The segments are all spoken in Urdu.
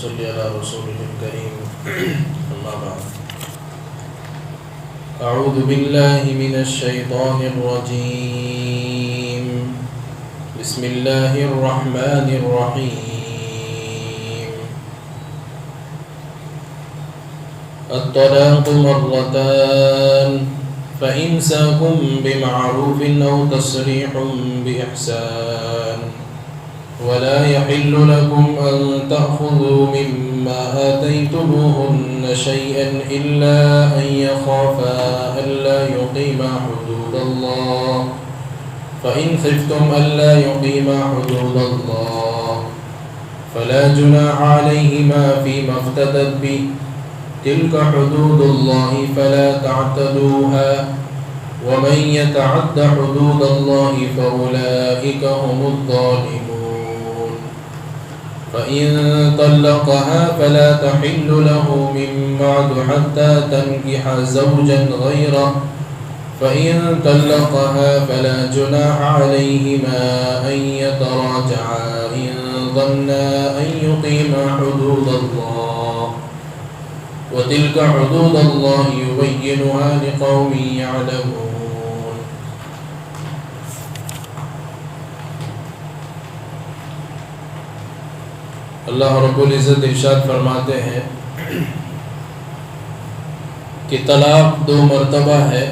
صلی علی رسوله الكریم اما بعد اعوذ باللہ من الشیطان الرجیم بسم اللہ الرحمن الرحیم الطلاق مرتان فإمساك بمعروف أو تسريح بإحسان ولا يحل لكم أن تأخذوا مما آتيتموهن شيئا إلا أن يخافا ألا يقيما حدود الله فإن خفتم ألا يقيما حدود الله فلا جناح عليهما فيما افتدت به تلك حدود الله فلا تعتدوها ومن يتعد حدود الله فأولئك هم الظالمون فإن طلقها فلا تحل له من بعد حتى تنكح زوجا غيره فإن طلقها فلا جناح عليهما أن يتراجعا إن ظنا أن يقيما حدود الله وتلك حدود الله يبينها لقوم يعلمون. اللہ رب العزت ارشاد فرماتے ہیں کہ طلاق 2 مرتبہ ہے.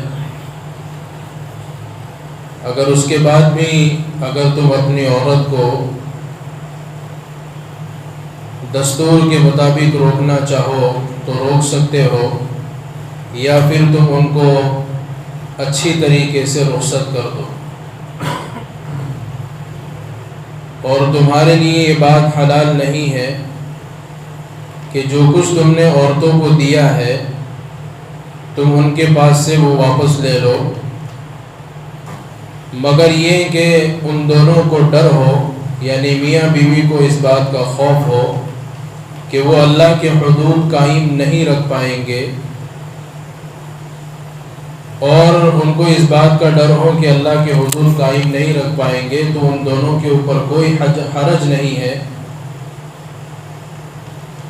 اگر اس کے بعد بھی اگر تم اپنی عورت کو دستور کے مطابق روکنا چاہو تو روک سکتے ہو، یا پھر تم ان کو اچھی طریقے سے رخصت کر دو. اور تمہارے لیے یہ بات حلال نہیں ہے کہ جو کچھ تم نے عورتوں کو دیا ہے تم ان کے پاس سے وہ واپس لے لو، مگر یہ کہ ان دونوں کو ڈر ہو، یعنی میاں بیوی کو اس بات کا خوف ہو کہ وہ اللہ کے حدود قائم نہیں رکھ پائیں گے، اور ان کو اس بات کا ڈر ہو کہ اللہ کے حدود قائم نہیں رکھ پائیں گے تو ان دونوں کے اوپر کوئی حرج نہیں ہے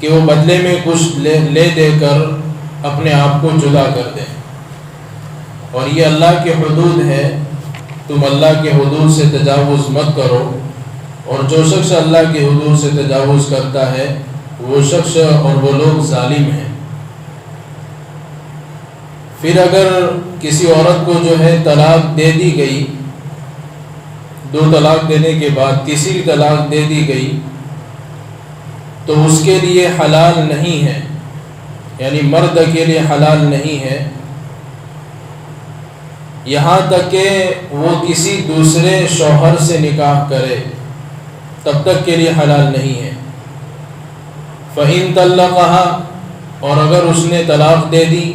کہ وہ بدلے میں کچھ لے دے کر اپنے آپ کو جدا کر دیں. اور یہ اللہ کے حدود ہے، تم اللہ کے حدود سے تجاوز مت کرو، اور جو شخص اللہ کے حدود سے تجاوز کرتا ہے وہ شخص اور وہ لوگ ظالم ہیں. پھر اگر کسی عورت کو جو ہے طلاق دے دی گئی، 2 طلاق دینے کے بعد تیسری طلاق دے دی گئی، تو اس کے لیے حلال نہیں ہے، یعنی مرد کے لیے حلال نہیں ہے یہاں تک کہ وہ کسی دوسرے شوہر سے نکاح کرے، تب تک کے لیے حلال نہیں ہے. فَإِن طَلَّقَهَا، اور اگر اس نے طلاق دے دی،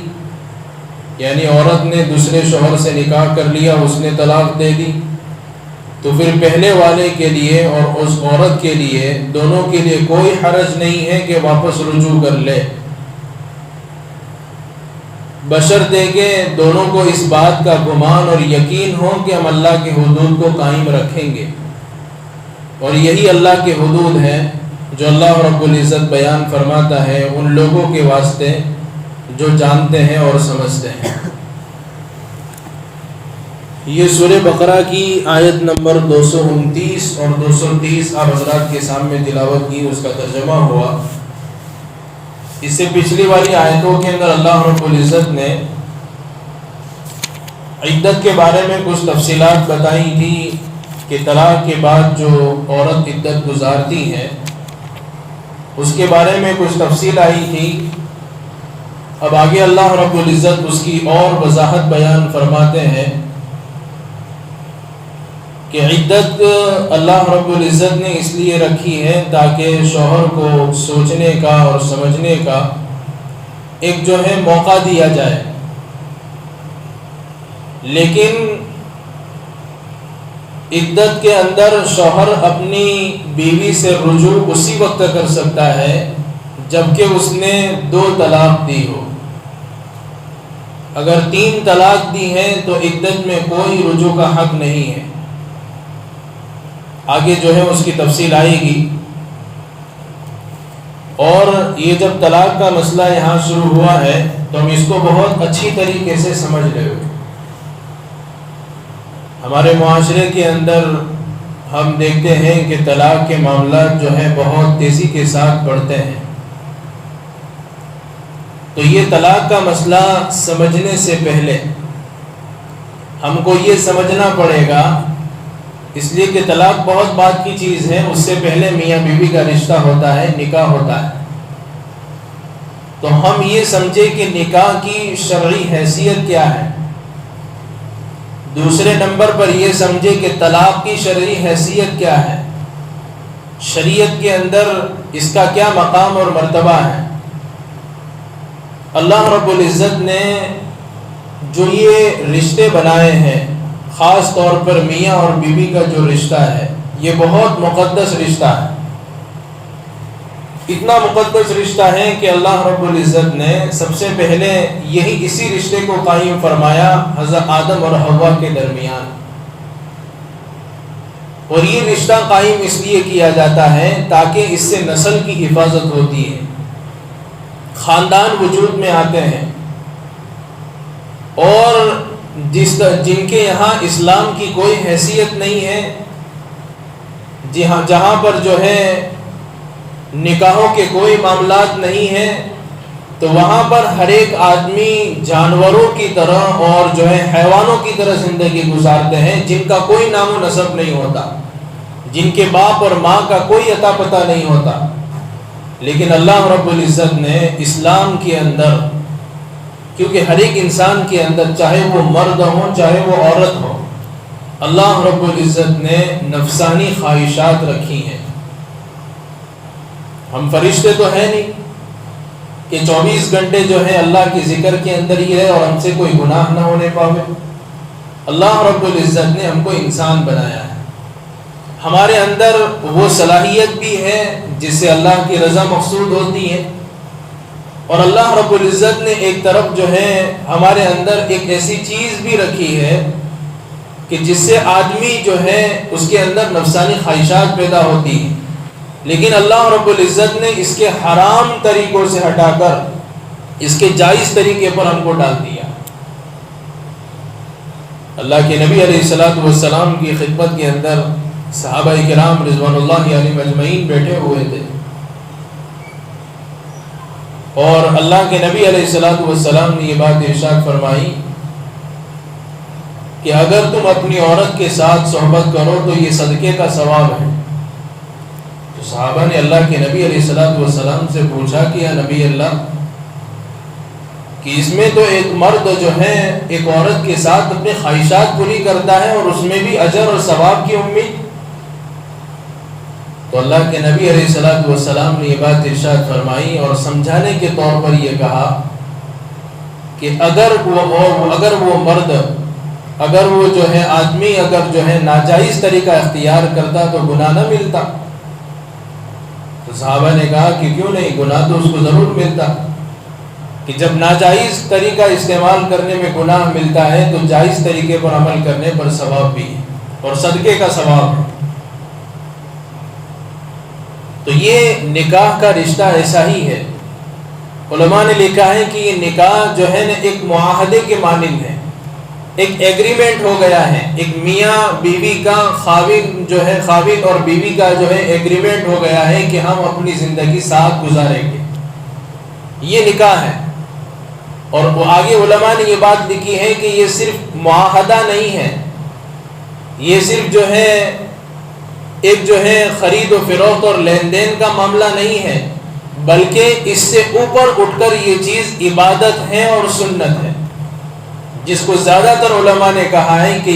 یعنی عورت نے دوسرے شوہر سے نکاح کر لیا، اس نے طلاق دے دی، تو پھر پہلے والے کے لیے اور اس عورت کے لیے دونوں کے لیے کوئی حرج نہیں ہے کہ واپس رجوع کر لے، بشرطے کہ دونوں کو اس بات کا گمان اور یقین ہو کہ ہم اللہ کے حدود کو قائم رکھیں گے. اور یہی اللہ کے حدود ہیں جو اللہ رب العزت بیان فرماتا ہے ان لوگوں کے واسطے جو جانتے ہیں اور سمجھتے ہیں. یہ سورہ بقرہ کی آیت نمبر 229 اور 230 آپ حضرات کے سامنے تلاوت کی، اس کا ترجمہ ہوا. اس سے پچھلی والی آیتوں کے اندر اللہ رب العزت نے عدت کے بارے میں کچھ تفصیلات بتائی تھی کہ طلاق کے بعد جو عورت عدت گزارتی ہے اس کے بارے میں کچھ تفصیل آئی تھی. اب آگے اللہ رب العزت اس کی اور وضاحت بیان فرماتے ہیں کہ عدت اللہ رب العزت نے اس لیے رکھی ہے تاکہ شوہر کو سوچنے کا اور سمجھنے کا ایک جو ہے موقع دیا جائے. لیکن عدت کے اندر شوہر اپنی بیوی سے رجوع اسی وقت کر سکتا ہے جبکہ اس نے 2 طلاق دی ہو. اگر 3 طلاق دی ہے تو عدت میں کوئی رجوع کا حق نہیں ہے. آگے جو ہے اس کی تفصیل آئے گی. اور یہ جب طلاق کا مسئلہ یہاں شروع ہوا ہے تو ہم اس کو بہت اچھی طریقے سے سمجھ رہے ہو. ہمارے معاشرے کے اندر ہم دیکھتے ہیں کہ طلاق کے معاملات جو ہیں بہت تیزی کے ساتھ بڑھتے ہیں. تو یہ طلاق کا مسئلہ سمجھنے سے پہلے ہم کو یہ سمجھنا پڑے گا، اس لیے کہ طلاق بہت بات کی چیز ہے. اس سے پہلے میاں بیوی کا رشتہ ہوتا ہے، نکاح ہوتا ہے. تو ہم یہ سمجھے کہ نکاح کی شرعی حیثیت کیا ہے. دوسرے نمبر پر یہ سمجھے کہ طلاق کی شرعی حیثیت کیا ہے، شریعت کے اندر اس کا کیا مقام اور مرتبہ ہے. اللہ رب العزت نے جو یہ رشتے بنائے ہیں، خاص طور پر میاں اور بیوی کا جو رشتہ ہے، یہ بہت مقدس رشتہ ہے. اتنا مقدس رشتہ ہے کہ اللہ رب العزت نے سب سے پہلے اسی رشتے کو قائم فرمایا حضرت آدم اور حوا کے درمیان. اور یہ رشتہ قائم اس لیے کیا جاتا ہے تاکہ اس سے نسل کی حفاظت ہوتی ہے، خاندان وجود میں آتے ہیں. اور جن کے یہاں اسلام کی کوئی حیثیت نہیں ہے، جہاں پر جو ہے نکاحوں کے کوئی معاملات نہیں ہیں، تو وہاں پر ہر ایک آدمی جانوروں کی طرح اور جو ہے حیوانوں کی طرح زندگی گزارتے ہیں، جن کا کوئی نام و نسب نہیں ہوتا، جن کے باپ اور ماں کا کوئی عطا پتہ نہیں ہوتا. لیکن اللہ رب العزت نے اسلام کے اندر، کیونکہ ہر ایک انسان کے اندر چاہے وہ مرد ہو چاہے وہ عورت ہو، اللہ رب العزت نے نفسانی خواہشات رکھی ہیں. ہم فرشتے تو ہیں نہیں کہ 24 گھنٹے جو ہے اللہ کے ذکر کے اندر ہی رہے اور ہم سے کوئی گناہ نہ ہونے پاوے. اللہ رب العزت نے ہم کو انسان بنایا ہے. ہمارے اندر وہ صلاحیت بھی ہے جس سے اللہ کی رضا مقصود ہوتی ہے، اور اللہ رب العزت نے ایک طرف جو ہے ہمارے اندر ایک ایسی چیز بھی رکھی ہے کہ جس سے آدمی جو ہے اس کے اندر نفسانی خواہشات پیدا ہوتی ہیں. لیکن اللہ رب العزت نے اس کے حرام طریقوں سے ہٹا کر اس کے جائز طریقے پر ہم کو ڈال دیا. اللہ کے نبی علیہ الصلوۃ والسلام کی خدمت کے اندر صحابہ کرام رضوان اللہ علیہم اجمعین بیٹھے ہوئے تھے، اور اللہ کے نبی علیہ الصلوۃ والسلام نے یہ بات ارشاد فرمائی کہ اگر تم اپنی عورت کے ساتھ صحبت کرو تو یہ صدقے کا ثواب ہے. تو صحابہ نے اللہ کے نبی علیہ الصلوۃ والسلام سے پوچھا کہ یا نبی اللہ، کہ اس میں تو ایک مرد جو ہے ایک عورت کے ساتھ اپنی خواہشات پوری کرتا ہے اور اس میں بھی اجر اور ثواب کی امید. تو اللہ کے نبی علیہ الصلوۃ والسلام نے یہ بات ارشاد فرمائی اور سمجھانے کے طور پر یہ کہا کہ اگر وہ مرد، اگر وہ جو ہے آدمی اگر جو ہے ناجائز طریقہ اختیار کرتا تو گناہ نہ ملتا. تو صحابہ نے کہا کہ کیوں نہیں، گناہ تو اس کو ضرور ملتا. کہ جب ناجائز طریقہ استعمال کرنے میں گناہ ملتا ہے تو جائز طریقے پر عمل کرنے پر ثواب بھی ہے اور صدقے کا ثواب ہے. تو یہ نکاح کا رشتہ ایسا ہی ہے. علماء نے لکھا ہے کہ یہ نکاح جو ہے نا ایک معاہدے کے مانند ہے، ایک ایگریمنٹ ہو گیا ہے، ایک میاں بیوی کا خاوند جو ہے، خاوند اور بیوی کا جو ہے ایگریمنٹ ہو گیا ہے کہ ہم اپنی زندگی ساتھ گزاریں گے. یہ نکاح ہے. اور وہ آگے علماء نے یہ بات لکھی ہے کہ یہ صرف معاہدہ نہیں ہے، یہ صرف جو ہے ایک جو ہے خرید و فروخت اور لین دین کا معاملہ نہیں ہے، بلکہ اس سے اوپر اٹھ کر یہ چیز عبادت ہے اور سنت ہے. جس کو زیادہ تر علماء نے کہا ہے کہ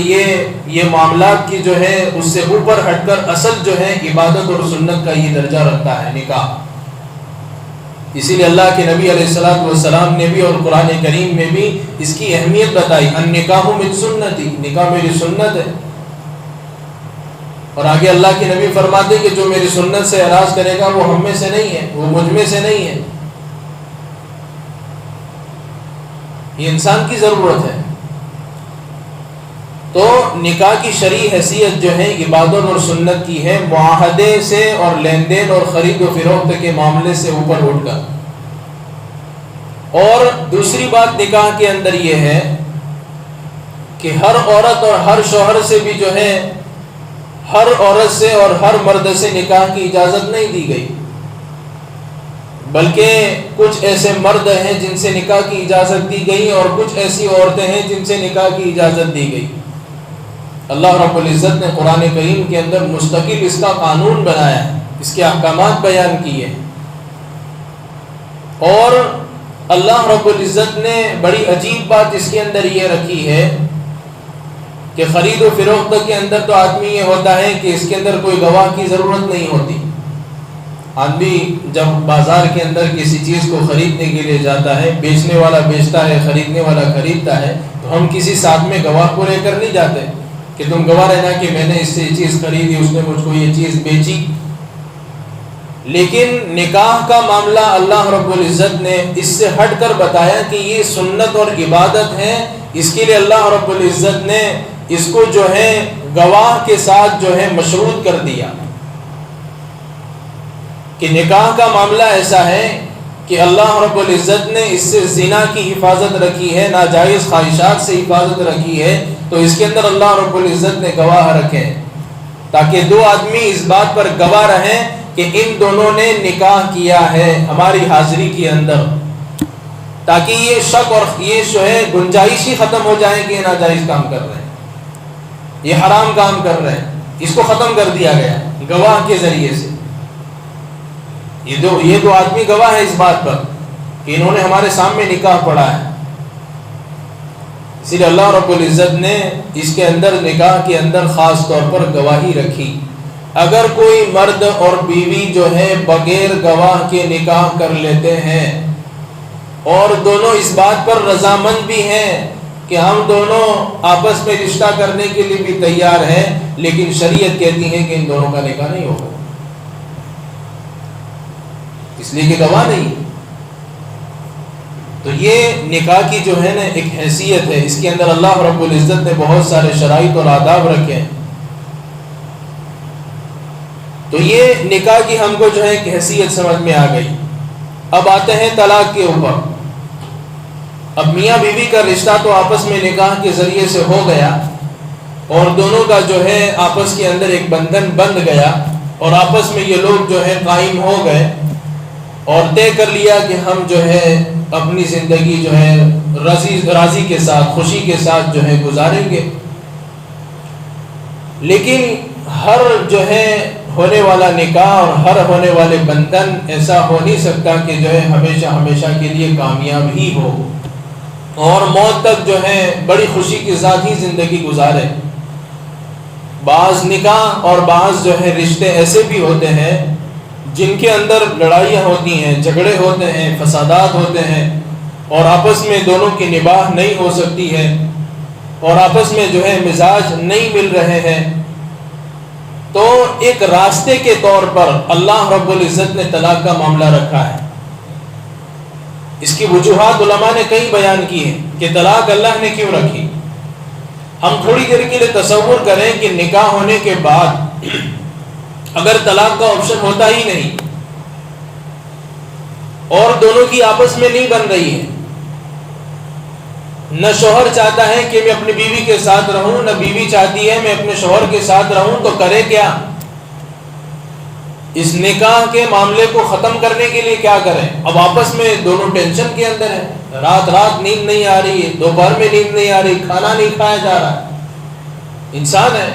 یہ معاملات کی جو ہے اس سے اوپر ہٹ کر اصل جو ہے عبادت اور سنت کا یہ درجہ رکھتا ہے نکاح. اسی لیے اللہ کے نبی علیہ الصلوۃ والسلام نے بھی اور قرآن کریم میں بھی اس کی اہمیت بتائی، النکاح من سنتی، نکاح میری سنت ہے. اور آگے اللہ کے نبی فرماتے کہ جو میری سنت سے اعراض کرے گا وہ ہم میں سے نہیں ہے، وہ مجھ میں سے نہیں ہے. یہ انسان کی ضرورت ہے. تو نکاح کی شرعی حیثیت جو ہے عبادت اور سنت کی ہے، معاہدے سے اور لین دین اور خرید و فروخت کے معاملے سے اوپر اٹھ کر۔ اور دوسری بات نکاح کے اندر یہ ہے کہ ہر عورت اور ہر شوہر سے بھی جو ہے، ہر عورت سے اور ہر مرد سے نکاح کی اجازت نہیں دی گئی، بلکہ کچھ ایسے مرد ہیں جن سے نکاح کی اجازت دی گئی اور کچھ ایسی عورتیں ہیں جن سے نکاح کی اجازت دی گئی۔ اللہ رب العزت نے قرآن کریم کے اندر مستقل اس کا قانون بنایا ہے، اس کے احکامات بیان کیے، اور اللہ رب العزت نے بڑی عجیب بات اس کے اندر یہ رکھی ہے کہ خرید و فروخت کے اندر تو آدمی یہ ہوتا ہے کہ اس کے اندر کوئی گواہ کی ضرورت نہیں ہوتی۔ آدمی جب بازار کے اندر کسی چیز کو خریدنے کے لیے جاتا ہے، بیچنے والا بیچتا ہے، خریدنے والا خریدتا ہے، تو ہم کسی ساتھ میں گواہ کو لے کر نہیں جاتے کہ تم گواہ رہنا کہ میں نے اس سے یہ چیز خریدی، اس نے مجھ کو یہ چیز بیچی۔ لیکن نکاح کا معاملہ اللہ رب العزت نے اس سے ہٹ کر بتایا کہ یہ سنت اور عبادت ہے، اس کے لیے اللہ رب العزت نے اس کو جو ہے گواہ کے ساتھ جو ہے مشروط کر دیا کہ نکاح کا معاملہ ایسا ہے کہ اللہ رب العزت نے اس سے زنا کی حفاظت رکھی ہے، ناجائز خواہشات سے حفاظت رکھی ہے، تو اس کے اندر اللہ رب العزت نے گواہ رکھے ہیں تاکہ دو آدمی اس بات پر گواہ رہیں کہ ان دونوں نے نکاح کیا ہے ہماری حاضری کے اندر، تاکہ یہ شک اور یہ جو ہے گنجائش ہی ختم ہو جائے کہ یہ ناجائز کام کر رہے ہیں، یہ حرام کام کر رہے ہیں، اس کو ختم کر دیا گیا گواہ کے ذریعے سے۔ یہ دو آدمی گواہ ہے اس بات پر کہ انہوں نے ہمارے سامنے نکاح پڑھا ہے، اسی لیے اللہ رب العزت نے اس کے اندر نکاح کے اندر خاص طور پر گواہی رکھی۔ اگر کوئی مرد اور بیوی جو ہے بغیر گواہ کے نکاح کر لیتے ہیں اور دونوں اس بات پر رضامند بھی ہیں کہ ہم دونوں آپس میں رشتہ کرنے کے لیے بھی تیار ہیں، لیکن شریعت کہتی ہے کہ ان دونوں کا نکاح نہیں ہوگا، اس لیے کہ گواہ نہیں۔ تو یہ نکاح کی جو ہے نا ایک حیثیت ہے، اس کے اندر اللہ رب العزت نے بہت سارے شرائط اور آداب رکھے ہیں۔ تو یہ نکاح کی ہم کو جو ہے ایک حیثیت سمجھ میں آ گئی۔ اب آتے ہیں طلاق کے اوپر۔ اب میاں بیوی کا رشتہ تو آپس میں نکاح کے ذریعے سے ہو گیا اور دونوں کا جو ہے آپس کے اندر ایک بندھن بندھ گیا اور آپس میں یہ لوگ جو ہے قائم ہو گئے اور طے کر لیا کہ ہم جو ہے اپنی زندگی جو ہے راضی کے ساتھ، خوشی کے ساتھ جو ہے گزاریں گے۔ لیکن ہر جو ہے ہونے والا نکاح اور ہر ہونے والے بندھن ایسا ہو نہیں سکتا کہ جو ہے ہمیشہ ہمیشہ کے لیے کامیاب ہی ہو اور موت تک جو ہے بڑی خوشی کے ساتھ ہی زندگی گزارے۔ بعض نکاح اور بعض جو ہے رشتے ایسے بھی ہوتے ہیں جن کے اندر لڑائیاں ہوتی ہیں، جھگڑے ہوتے ہیں، فسادات ہوتے ہیں اور آپس میں دونوں کی نباہ نہیں ہو سکتی ہے اور آپس میں جو ہے مزاج نہیں مل رہے ہیں۔ تو ایک راستے کے طور پر اللہ رب العزت نے طلاق کا معاملہ رکھا ہے۔ اس کی وجوہات علماء نے کئی بیان کی ہیں کہ طلاق اللہ نے کیوں رکھی۔ ہم تھوڑی دیر کے لیے تصور کریں کہ نکاح ہونے کے بعد اگر طلاق کا آپشن ہوتا ہی نہیں اور دونوں کی آپس میں نہیں بن رہی ہے، نہ شوہر چاہتا ہے کہ میں اپنی بیوی کے ساتھ رہوں، نہ بیوی چاہتی ہے میں اپنے شوہر کے ساتھ رہوں، تو کرے کیا؟ اس نکاح کے معاملے کو ختم کرنے کے لیے کیا کریں؟ اب آپس میں دونوں ٹینشن کے اندر ہیں، رات نیند نہیں آ رہی ہے، دوپہر میں نیند نہیں آ رہی، کھانا نہیں کھایا جا رہا۔ انسان ہے،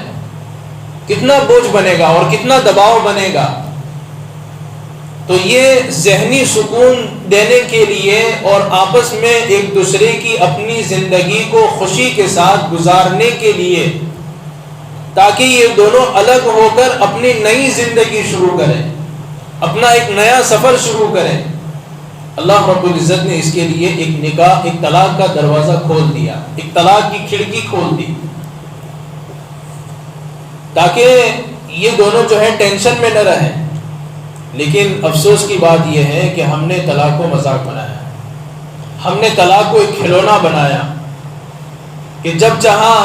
کتنا بوجھ بنے گا اور کتنا دباؤ بنے گا۔ تو یہ ذہنی سکون دینے کے لیے اور آپس میں ایک دوسرے کی اپنی زندگی کو خوشی کے ساتھ گزارنے کے لیے، تاکہ یہ دونوں الگ ہو کر اپنی نئی زندگی شروع کریں، اپنا ایک نیا سفر شروع کریں، اللہ رب العزت نے اس کے لیے ایک نکاح، ایک طلاق کا دروازہ کھول دیا، ایک طلاق کی کھڑکی کھول دی، تاکہ یہ دونوں جو ہے ٹینشن میں نہ رہیں۔ لیکن افسوس کی بات یہ ہے کہ ہم نے طلاق کو مذاق بنایا، ہم نے طلاق کو ایک کھلونا بنایا کہ جب چاہا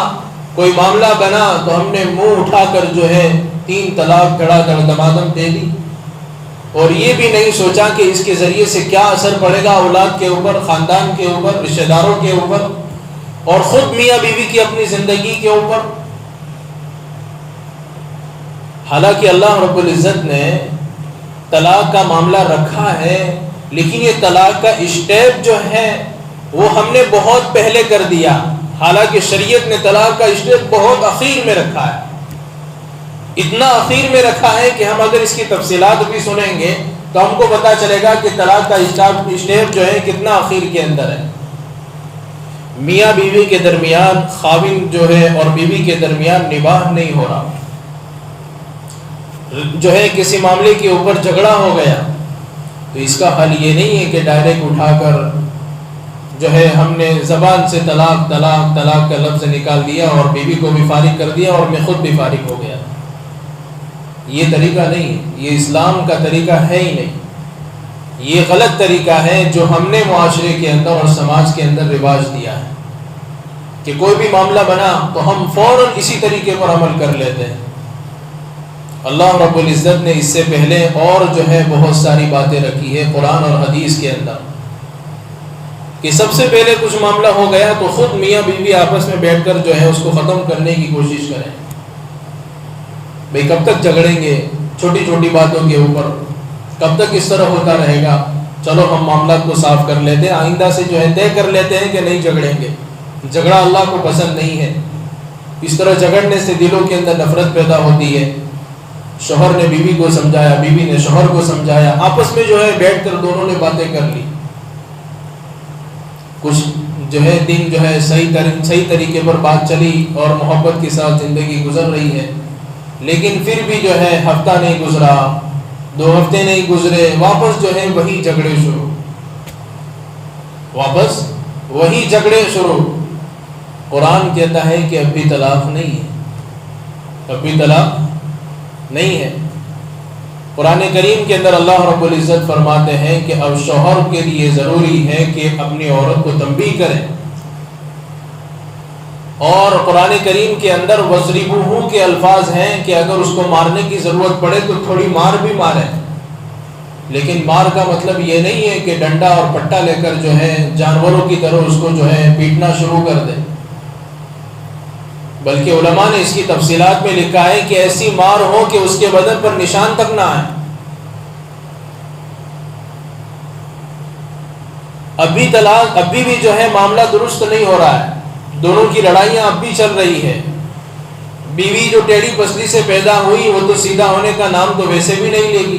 کوئی معاملہ بنا تو ہم نے منہ اٹھا کر جو ہے 3 طلاق گڑا کر دمادم دے دی، اور یہ بھی نہیں سوچا کہ اس کے ذریعے سے کیا اثر پڑے گا اولاد کے اوپر، خاندان کے اوپر، رشتہ داروں کے اوپر، اور خود میاں بیوی کی اپنی زندگی کے اوپر۔ حالانکہ اللہ رب العزت نے طلاق کا معاملہ رکھا ہے، لیکن یہ طلاق کا اسٹیپ جو ہے وہ ہم نے بہت پہلے کر دیا، حالانکہ شریعت نے طلاق کا اسٹیپ بہت اخیر میں رکھا ہے، اتنا اخیر میں رکھا ہے کہ ہم اگر اس کی تفصیلات بھی سنیں گے تو ہم کو پتہ چلے گا کہ طلاق کا اسٹیپ جو ہے کتنا اخیر کے اندر ہے۔ میاں بیوی کے درمیان، خاوند جو ہے اور بیوی کے درمیان نباہ نہیں ہو رہا، جو ہے کسی معاملے کے اوپر جھگڑا ہو گیا تو اس کا حل یہ نہیں ہے کہ ڈائریکٹ اٹھا کر جو ہے ہم نے زبان سے طلاق طلاق طلاق کا لفظ نکال دیا اور بیوی کو بھی فارغ کر دیا اور میں خود بھی فارغ ہو گیا۔ یہ طریقہ نہیں ہے، یہ اسلام کا طریقہ ہے ہی نہیں، یہ غلط طریقہ ہے جو ہم نے معاشرے کے اندر اور سماج کے اندر رواج دیا ہے کہ کوئی بھی معاملہ بنا تو ہم فوراً اسی طریقے پر عمل کر لیتے ہیں۔ اللہ رب العزت نے اس سے پہلے اور جو ہے بہت ساری باتیں رکھی ہے قرآن اور حدیث کے اندر کہ سب سے پہلے کچھ معاملہ ہو گیا تو خود میاں بیوی آپس میں بیٹھ کر جو ہے اس کو ختم کرنے کی کوشش کریں۔ بھئی کب تک جھگڑیں گے چھوٹی چھوٹی باتوں کے اوپر، کب تک اس طرح ہوتا رہے گا؟ چلو ہم معاملات کو صاف کر لیتے ہیں، آئندہ سے جو ہے طے کر لیتے ہیں کہ نہیں جھگڑیں گے۔ جھگڑا اللہ کو پسند نہیں ہے، اس طرح جھگڑنے سے دلوں کے اندر نفرت پیدا ہوتی ہے۔ شوہر نے بیوی کو سمجھایا، بیوی نے شوہر کو سمجھایا، آپس میں جو ہے بیٹھ کر دونوں نے باتیں کر لی، کچھ جو ہے دن جو ہے صحیح طریقے پر بات چلی اور محبت کے ساتھ زندگی گزر رہی ہے، لیکن پھر بھی جو ہے ہفتہ نہیں گزرا، 2 ہفتے نہیں گزرے، واپس جو ہے وہی جھگڑے شروع۔ قرآن کہتا ہے کہ اب بھی طلاق نہیں ہے، اب بھی طلاق نہیں ہے۔ قرآن کریم کے اندر اللہ رب العزت فرماتے ہیں کہ اب شوہر کے لیے ضروری ہے کہ اپنی عورت کو تنبیہ کرے، اور قرآن کریم کے اندر وَاضْرِبُوهُ کے الفاظ ہیں کہ اگر اس کو مارنے کی ضرورت پڑے تو تھوڑی مار بھی مارے، لیکن مار کا مطلب یہ نہیں ہے کہ ڈنڈا اور پٹا لے کر جو ہے جانوروں کی طرح اس کو جو ہے پیٹنا شروع کر دے، بلکہ علماء نے اس کی تفصیلات میں لکھا ہے کہ ایسی مار ہو کہ اس کے بدن پر نشان تک نہ آئے۔ ابھی بھی جو ہے معاملہ درست نہیں ہو رہا ہے، دونوں کی لڑائیاں اب بھی چل رہی ہے۔ بیوی جو ٹیڑھی پسلی سے پیدا ہوئی وہ تو سیدھا ہونے کا نام تو ویسے بھی نہیں لے گی،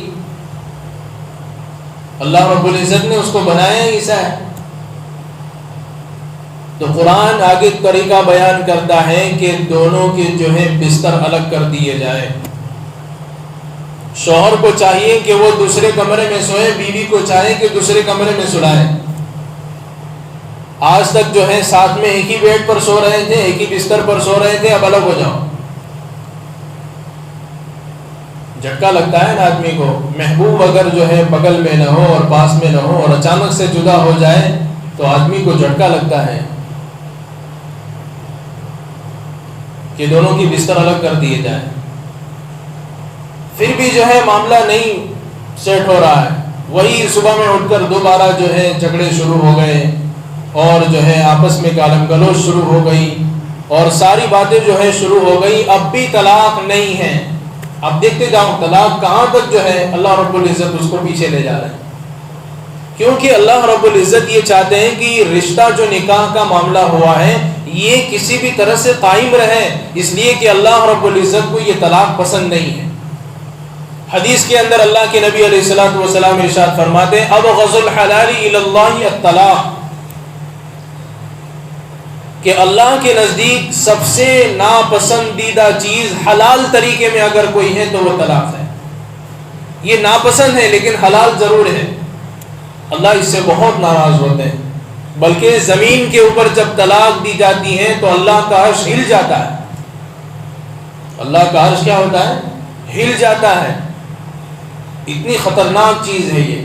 اللہ رب العزت نے اس کو بنایا ہی ایسا ہے۔ تو قرآن آگے طریقہ بیان کرتا ہے کہ دونوں کے جو ہے بستر الگ کر دیے جائے۔ شوہر کو چاہیے کہ وہ دوسرے کمرے میں سوئے، بیوی کو چاہیے کہ دوسرے کمرے میں سلائے۔ آج تک جو ہے ساتھ میں ایک ہی بیڈ پر سو رہے تھے، ایک ہی بستر پر سو رہے تھے، اب الگ ہو جاؤ۔ جھٹکا لگتا ہے نا آدمی کو، محبوب اگر جو ہے بغل میں نہ ہو اور پاس میں نہ ہو اور اچانک سے جدا ہو جائے تو آدمی کو جھٹکا لگتا ہے کہ دونوں کی بستر الگ کر دیے جائیں۔ پھر بھی جو ہے معاملہ نہیں سیٹ ہو رہا ہے، وہی صبح میں اٹھ کر دوبارہ جو ہے جھگڑے شروع ہو گئے اور جو ہے آپس میں گالم گلوچ شروع ہو گئی اور ساری باتیں جو ہے شروع ہو گئی، اب بھی طلاق نہیں ہے۔ اب دیکھتے جاؤ طلاق کہاں تک جو ہے اللہ رب العزت اس کو پیچھے لے جا رہے ہیں، کیونکہ اللہ رب العزت یہ چاہتے ہیں کہ رشتہ جو نکاح کا معاملہ ہوا ہے یہ کسی بھی طرح سے قائم رہے، اس لیے کہ اللہ رب العزت کو یہ طلاق پسند نہیں ہے۔ حدیث کے اندر اللہ کے نبی علیہ الصلوۃ والسلام ارشاد فرماتے ہیں ابغض الحلال الی اللہ الطلاق، کہ اللہ کے نزدیک سب سے ناپسندیدہ چیز حلال طریقے میں اگر کوئی ہے تو وہ طلاق ہے۔ یہ ناپسند ہے لیکن حلال ضرور ہے، اللہ اس سے بہت ناراض ہوتے ہیں، بلکہ زمین کے اوپر جب طلاق دی جاتی ہے تو اللہ کا عرش ہل جاتا ہے۔ اللہ کا عرش کیا ہوتا ہے؟ ہل جاتا ہے، اتنی خطرناک چیز ہے یہ۔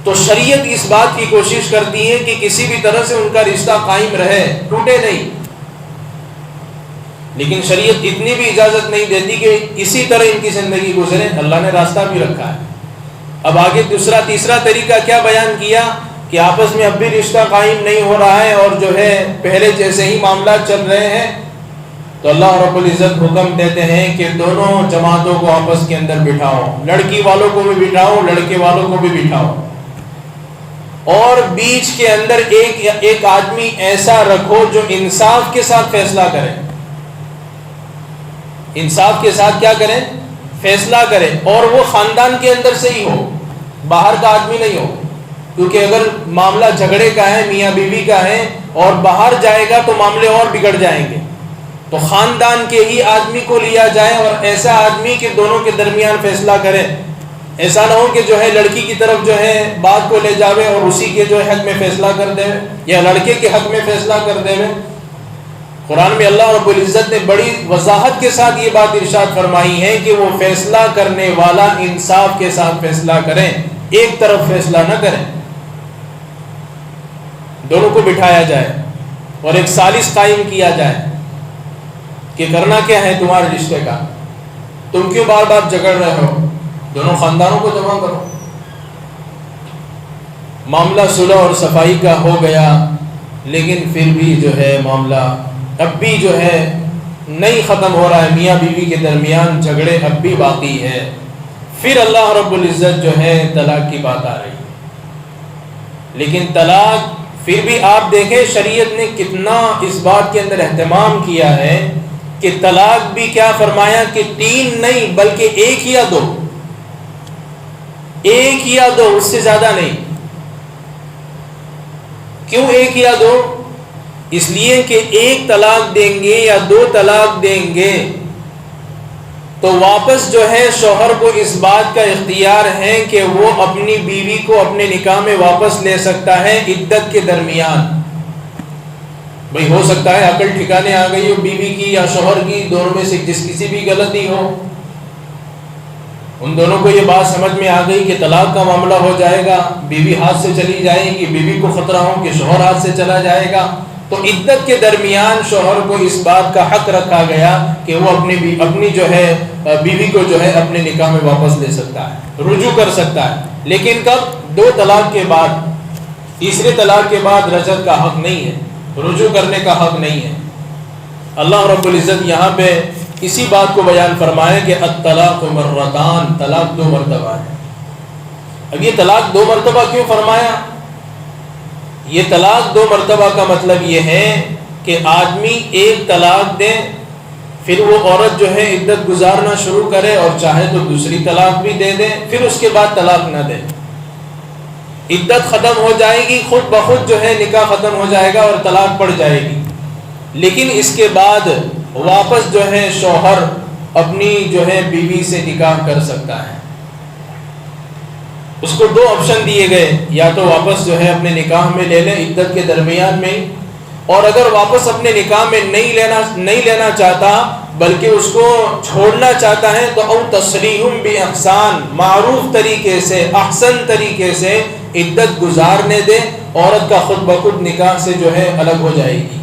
تو شریعت اس بات کی کوشش کرتی ہے کہ کسی بھی طرح سے ان کا رشتہ قائم رہے، ٹوٹے نہیں۔ لیکن شریعت اتنی بھی اجازت نہیں دیتی کہ اسی طرح ان کی زندگی گزرے. اللہ نے راستہ بھی رکھا ہے. اب آگے دوسرا تیسرا طریقہ کیا بیان کیا کہ آپس میں اب بھی رشتہ قائم نہیں ہو رہا ہے اور جو ہے پہلے جیسے ہی معاملات چل رہے ہیں, تو اللہ رب العزت حکم دیتے ہیں کہ دونوں جماعتوں کو آپس کے اندر بٹھاؤ, لڑکی والوں کو بھی بٹھاؤ, لڑکے والوں کو بھی بٹھاؤ, اور بیچ کے اندر ایک آدمی ایسا رکھو جو انصاف کے ساتھ فیصلہ کرے. انصاف کے ساتھ کیا کریں؟ فیصلہ کرے, اور وہ خاندان کے اندر سے ہی ہو, باہر کا آدمی نہیں ہو. کیونکہ اگر معاملہ جھگڑے کا ہے, میاں بیوی کا ہے, اور باہر جائے گا تو معاملے اور بگڑ جائیں گے. تو خاندان کے ہی آدمی کو لیا جائے, اور ایسا آدمی کہ دونوں کے درمیان فیصلہ کرے. ایسا نہ ہو کہ جو ہے لڑکی کی طرف جو ہے بات کو لے جاوے اور اسی کے جو ہے حق میں فیصلہ کر دے, یا لڑکے کے حق میں فیصلہ کر دے. قرآن میں اللہ رب العزت نے بڑی وضاحت کے ساتھ یہ بات ارشاد فرمائی ہے کہ وہ فیصلہ کرنے والا انصاف کے ساتھ فیصلہ کریں, ایک طرف فیصلہ نہ کریں. دونوں کو بٹھایا جائے اور ایک ثالث قائم کیا جائے کہ کرنا کیا ہے تمہارے رشتے کا, تم کیوں بار بار جھگڑ رہے ہو, دونوں خاندانوں کو جمع کرو. معاملہ صلح اور صفائی کا ہو گیا, لیکن پھر بھی جو ہے معاملہ اب بھی جو ہے نہیں ختم ہو رہا ہے, میاں بیوی کے درمیان جھگڑے اب بھی باقی ہے. پھر اللہ رب العزت جو ہے طلاق کی بات آ رہی ہے. لیکن طلاق پھر بھی آپ دیکھیں شریعت نے کتنا اس بات کے اندر اہتمام کیا ہے کہ طلاق بھی کیا فرمایا کہ 3 نہیں بلکہ 1 یا 2, 1 یا 2, اس سے زیادہ نہیں. کیوں 1 یا 2؟ اس لیے کہ 1 طلاق دیں گے یا 2 طلاق دیں گے تو واپس جو ہے شوہر کو اس بات کا اختیار ہے کہ وہ اپنی بیوی کو اپنے نکاح میں واپس لے سکتا ہے عدت کے درمیان. بھئی ہو سکتا ہے عقل ٹھکانے آ گئی ہو بیوی کی یا شوہر کی, دونوں میں سے جس کسی بھی غلطی ہو, ان دونوں کو یہ بات سمجھ میں آ گئی کہ طلاق کا معاملہ ہو جائے گا, بیوی ہاتھ سے چلی جائے گی, بیوی کو خطرہ ہو کہ شوہر ہاتھ سے چلا جائے گا, تو عدت کے درمیان شوہر کو اس بات کا حق رکھا گیا کہ وہ اپنی جو ہے بیوی کو جو ہے اپنے نکاح میں واپس لے سکتا ہے, رجوع کر سکتا ہے. لیکن کب؟ 2 طلاق کے بعد. تیسرے طلاق کے بعد رجعت کا حق نہیں ہے, رجوع کرنے کا حق نہیں ہے. اللہ رب العزت یہاں پہ اسی بات کو بیان فرمائے کہ الطلاق مرتان, طلاق 2 مرتبہ ہے. اب یہ طلاق 2 مرتبہ کیوں فرمایا؟ یہ طلاق 2 مرتبہ کا مطلب یہ ہے کہ آدمی 1 طلاق دے, پھر وہ عورت جو ہے عدت گزارنا شروع کرے اور چاہے تو دوسری طلاق بھی دے دے, پھر اس کے بعد طلاق نہ دے. عدت ختم ہو جائے گی, خود بخود جو ہے نکاح ختم ہو جائے گا اور طلاق پڑ جائے گی. لیکن اس کے بعد واپس جو ہے شوہر اپنی جو ہے بیوی سے نکاح کر سکتا ہے. اس کو 2 آپشن دیے گئے, یا تو واپس جو ہے اپنے نکاح میں لے لیں عدت کے درمیان میں, اور اگر واپس اپنے نکاح میں نہیں لینا چاہتا بلکہ اس کو چھوڑنا چاہتا ہے تو او تسریح باحسان, معروف طریقے سے, احسن طریقے سے عدت گزارنے دے, عورت کا خود بخود نکاح سے جو ہے الگ ہو جائے گی.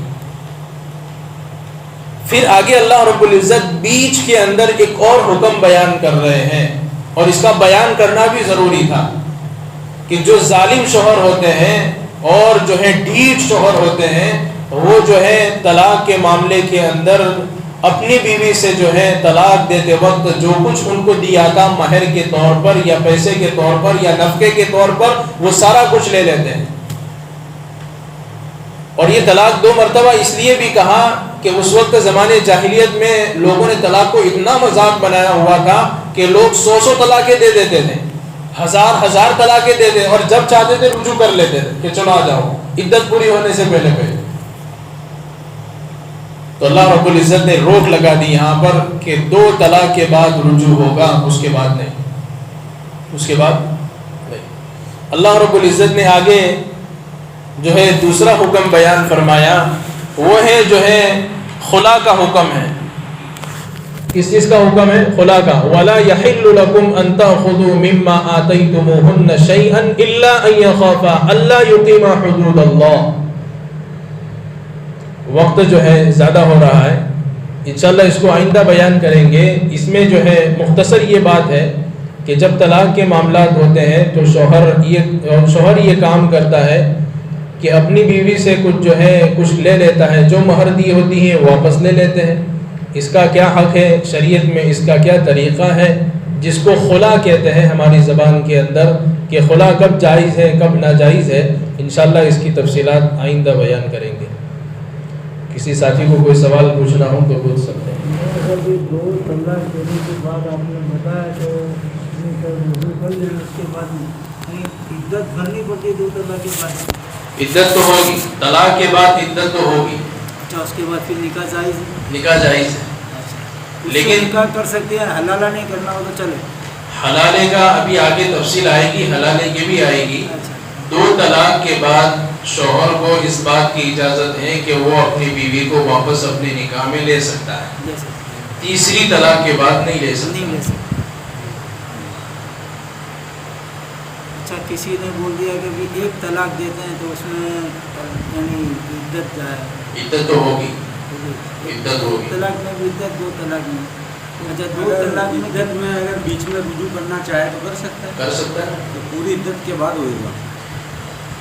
پھر آگے اللہ رب العزت بیچ کے اندر ایک اور حکم بیان کر رہے ہیں, اور اس کا بیان کرنا بھی ضروری تھا کہ جو ظالم شوہر ہوتے ہیں اور جو ہے ڈھیٹ شوہر ہوتے ہیں, وہ جو ہے طلاق کے معاملے کے اندر اپنی بیوی سے جو ہے طلاق دیتے وقت جو کچھ ان کو دیا تھا مہر کے طور پر یا پیسے کے طور پر یا نفقے کے طور پر, وہ سارا کچھ لے لیتے ہیں. اور یہ طلاق 2 مرتبہ اس لیے بھی کہا کہ اس وقت زمانے جاہلیت میں لوگوں نے طلاق کو اتنا مذاق بنایا ہوا تھا کہ لوگ 100 طلاقیں دے دیتے تھے, 1000 طلاقیں دے دیتے, اور جب چاہتے تھے رجوع کر لیتے تھے کہ چلو آ جاؤ عدت پوری ہونے سے پہلے. تو اللہ رب العزت نے روک لگا دی یہاں پر کہ 2 طلاق کے بعد رجوع ہوگا, اس کے بعد نہیں, اس کے بعد نہیں. اللہ رب العزت نے آگے جو ہے دوسرا حکم بیان فرمایا, وہ ہے جو ہے خلا کا حکم ہے. کس چیز کا حکم ہے؟ خلا کا. وَلَا يَحِلُّ لَكُمْ أَن تَأْخُذُوا مِمَّا آتَيْتُمُوهُنَّ شَيْئًا إِلَّا أَن يَخَافَا أَلَّا يُقِيمَا حُدُودَ اللَّهِ. وقت جو ہے زیادہ ہو رہا ہے, انشاءاللہ اس کو آئندہ بیان کریں گے. اس میں جو ہے مختصر یہ بات ہے کہ جب طلاق کے معاملات ہوتے ہیں تو شوہر یہ کام کرتا ہے کہ اپنی بیوی سے کچھ لے لیتا ہے، جو مہر دی ہوتی ہیں واپس لے لیتے ہیں. اس کا کیا حق ہے شریعت میں، اس کا کیا طریقہ ہے، جس کو خلا کہتے ہیں ہماری زبان کے اندر، کہ خلا کب جائز ہے کب ناجائز ہے. انشاءاللہ اس کی تفصیلات آئندہ بیان کریں گے. کسی ساتھی کو کوئی سوال پوچھنا ہو تو پوچھ سکتے ہیں. دو طلاق دینے کے بعد آپ نے بتایا تو وضو کر لینا، اس کے بعد عدت بھرنی پڑتی ہے. دو طلاق کے بعد عدت تو ہوگی، طلاق کے بعد عدت تو ہوگی. اچھا، اس کے بعد پھر نکاح جائز ہے؟ نکاح جائز ہے، لیکن نکاح کر سکتے ہیں. حلالہ نہیں کرنا ہو تو چلے. حلالے کا ابھی آگے تفصیل آئے گی، حلالے کی بھی آئے گی. اچھا، 2 طلاق کے بعد شوہر کو اس بات کی اجازت ہے کہ وہ اپنی بیوی کو واپس اپنے نکاح میں لے سکتا ہے. تیسری طلاق کے بعد نہیں لے سکتا. اچھا، کسی نے بول دیا کہ بھی 1 طلاق دیتے ہیں تو اس میں یعنی عدت جائے. عدت تو ہوگی، عدت ہوگی. طلاق میں بھی عدت، 2 طلاق میں. اچھا، 2 طلاق میں عدت میں اگر بیچ میں رجوع کرنا چاہے تو کر سکتا ہے. کر سکتا ہے. تو پوری عدت کے بعد ہوئے گا.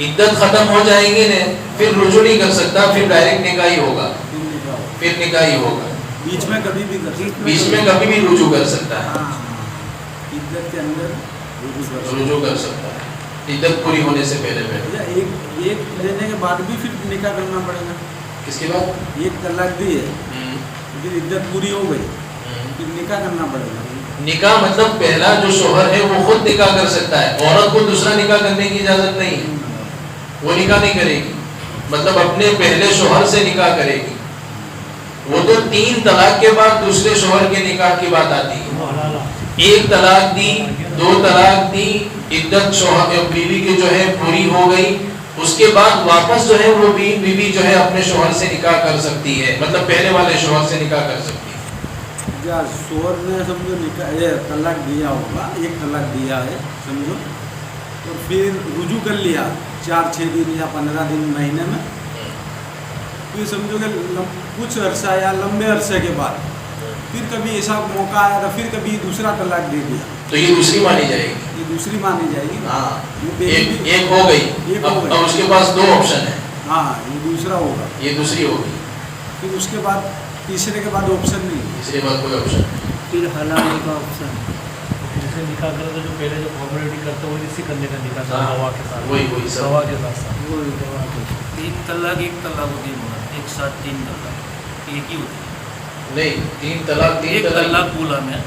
عدت ختم ہو جائیں گے نا، پھر رجوع نہیں کر سکتا، پھر ڈائریکٹ نکاح ہی ہوگا. پھر نکاح ہی ہوگا. بیچ میں کبھی بھی کر سکتا ہے. بیچ میں کبھی بھی رجوع کر سکتا ہے. عدت کے اندر رجوع کر سکتا ہے، عدت پوری ہونے سے پہلے. ایک لینے کے بعد بھی پھر نکاح کرنا پڑے گا. کس کے بعد؟ 1 طلاق دی ہے، پھر عدت پوری ہو گئی، پھر نکاح کرنا پڑے گا. نکاح مطلب پہلا جو شوہر ہے وہ خود نکاح کر سکتا ہے، عورت کو دوسرا نکاح کرنے کی اجازت نہیں ہے. وہ نکاح نہیں کرے گی، مطلب اپنے پہلے شوہر سے نکاح کرے گی. وہ تو 3 طلاق کے بعد دوسرے شوہر کے نکاح کی بات آتی ہے. 1 طلاق دی، 2 طلاق دی، عدت شوہر بیوی کی جو ہے پوری ہو گئی، اس کے بعد واپس جو ہے وہ بیوی جو ہے اپنے شوہر سے نکاح کر سکتی ہے، مطلب پہلے والے شوہر سے نکاح کر سکتی ہے. شوہر نے سمجھو نکاح طلاق دیا ہوگا، 1 طلاق دیا ہے سمجھو، اور پھر رجوع کر لیا 4-6 دن یا 15 دن مہینے میں، پھر سمجھو کہ کچھ عرصہ یا لمبے عرصے کے بعد پھر کبھی ایسا موقع آیا تو پھر کبھی دوسرا طلاق دے دیا تو یہ دوسری مانی جائے گی. یہ دوسری مانی جائے گی. ہاں، ایک ہو گئی، اب اس کے پاس 2 آپشن ہیں. ہاں، یہ دوسرا ہوگا، یہ دوسری ہوگی. پھر اس کے بعد تیسرے کے بعد آپشن نہیں. تیسرے بعد کوئی آپشن نہیں. پھر حلالے کا آپشن. جسے نکاح کرے تو جو پہلے جو فارمیلٹی کرتے ہیں وہی اسی کرنے کا نکاح دوا کے ساتھ. وہی سب دوا کے ساتھ. وہی دوا کے ساتھ. 3 طلاق 1 طلاق ہوتی ہے، ایک ساتھ 3 طلاق ایک ہی ہوتی ہے. نہیں، 3 طلاق 1 طلاق بولا میں،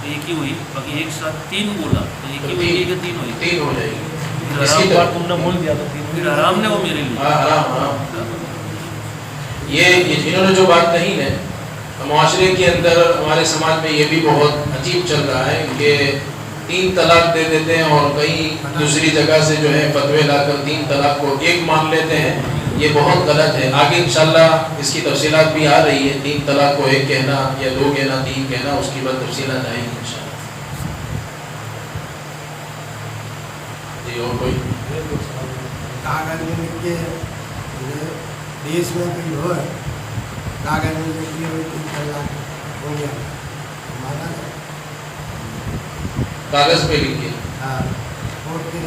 ایک ہی ہوئی، باقی ایک ساتھ 3 بولا تو ایک ہی ہوئی کہ 3 ہوئی. 3 ہو جائے گی. اس کی طرح تم نے مول دیا تھا 3. پھر آرام نے وہ میرے لیے. ہاں، آرام. یہ انہوں نے جو بات کہی ہے، معاشرے کے اندر ہمارے سماج میں یہ بھی بہت عجیب چل رہا ہے کہ 3 طلاق دے دیتے ہیں اور کئی دوسری جگہ سے جو ہے فتوے لا کر 3 طلاق کو 1 مان لیتے ہیں. یہ بہت غلط ہے. آگے انشاءاللہ اس کی تفصیلات بھی آ رہی ہے. 3 طلاق کو 1 کہنا یا 2 کہنا، 3 کہنا، اس کی بعد تفصیلات آئیں گی انشاءاللہ. جی اور کوئی کاغذ میں لکھ کے دیش میں کوئی ہو کاغذ میں لکھ کے 3 طلاق ہو گیا مانا کاغذ پہ لکھ کے. ہاں، کورٹ کے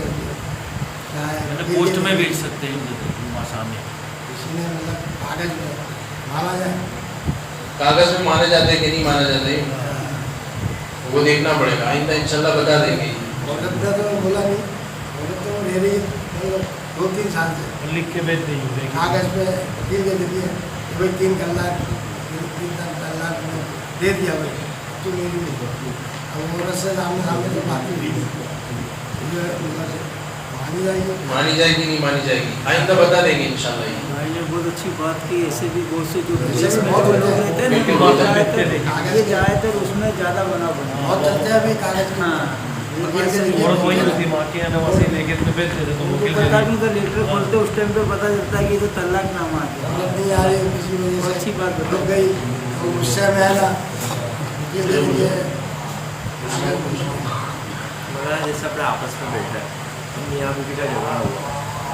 پوسٹ میں بھیج سکتے ہیں سامنے. کسی نے مطلب کاغذ میں مانا جائے. کاغذ میں مانے جاتے ہیں کہ نہیں مانا جاتے وہ دیکھنا پڑے گا. آئندہ انشاءاللہ بتا دیں گے. عورت نے تو بولا نہیں، عورت تو رہ رہی 2-3 سال سے لکھ کے بھیج دیں. کاغذ پہ وکیل دے دیتی ہے کہ بھائی 3 طلاق 3 طلاق میں دے دیا بھائی تو میری نہیں ہوتی. اب عورت سے سامنے تو بات ہوئی نہیں، مانی جائے گی نہیں مانی جائے گی آئندہ بتا دیں گے انشاءاللہ. بھائی نے بہت اچھی بات کی. ایسے بھی بہت سے جو ایسے بہت لوگ ہوتے رہتے ہیں ہیں یہ جائے تر اس میں زیادہ بنا بہت چلتے ہیں ابھی کاغذ. ہاں، عورت وہی ہوتی ماں کے یہاں ویسے لے کے بھیج دیتے تو وکیل دے کا لیٹر کھولتے اس ٹائم پہ پتہ چلتا ہے کہ یہ تو طلاق نامہ آ گیا. عورت نہیں آ رہی کسی وجہ سے اچھی بات رک بتائی. گئی تو غصے میں ہے نا وکیل دے دیجیے. جیسے اپنے آپس میں بیٹھا ہے، میاں بیوی کا جھگڑا ہوا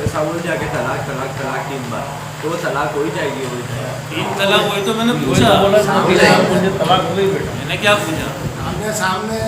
ایسا بول دیا کہ طلاق طلاق طلاق 3 بار تو وہ طلاق ہو ہی جائے گی وہی تین طلاق ہوئی تو میں نے پوچھا بولا مجھے طلاق ہو گئی بیٹا. میں نے کیا پوچھا ہم نے سامنے